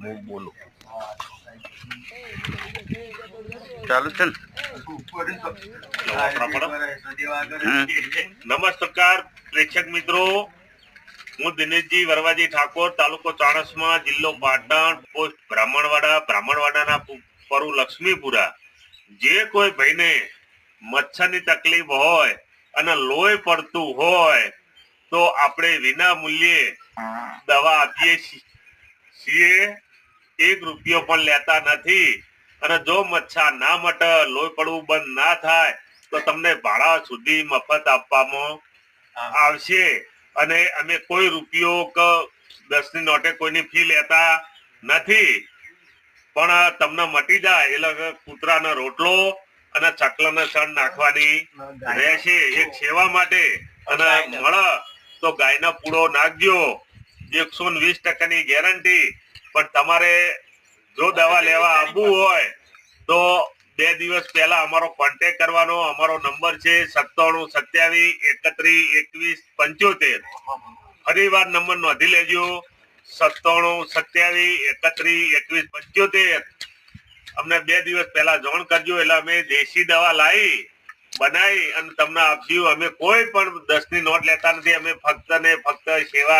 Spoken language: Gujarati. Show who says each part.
Speaker 1: હું બોલું ચાલુ છે ને?
Speaker 2: નમસ્કાર પ્રેક્ષક મિત્રો, હું દિનેશજી વરવાજી ઠાકોર, તાલુકો ચાણસ્મા, જિલ્લો પાટણ, પોસ્ટ બ્રાહ્મણવાડાના પરુ લક્ષ્મીપુરા. જે કોઈ ભાઈને મચ્છરની તકલીફ હોય અને લોહી પડતું હોય તો આપણે વિના મૂલ્યે દવા આપીએ છીએ. 1 રૂપિયો પણ લેતા નથી. અને જો મચ્છર ના મટે, લોહી પડવું બંધ ના થાય તો તમને ભાડા સુધી મફત આપવામાં આવશે. અને અમે કોઈ રૂપિયો કે 10 ની નોટે કોઈની ફી લેતા નથી. પણ તમને મટી જાય એટલે કૂતરાનો રોટલો અને ચકલાને સણ નાખવાની રહેશે એક સેવા માટે. અને મળે તો ગાયનો પૂળો નાખજો, 120% ગેરંટી. પણ તમારે જો દવા લેવા આવવું હોય તો 2 દિવસ પહેલા અમારો કોન્ટેક્ટ કરવાનો. અમારો નંબર છે 9727312175. ફરીવાર નંબર નોંધી લેજો, 9727312175. અમને 2 દિવસ પહેલા જાણ કરજો એટલે અમે દેશી દવા લાવી બનાવી અને તમને આપજો. અમે કોઈ પણ 10 ની નોટ લેતા નથી. અમે ફક્ત ને ફક્ત સેવા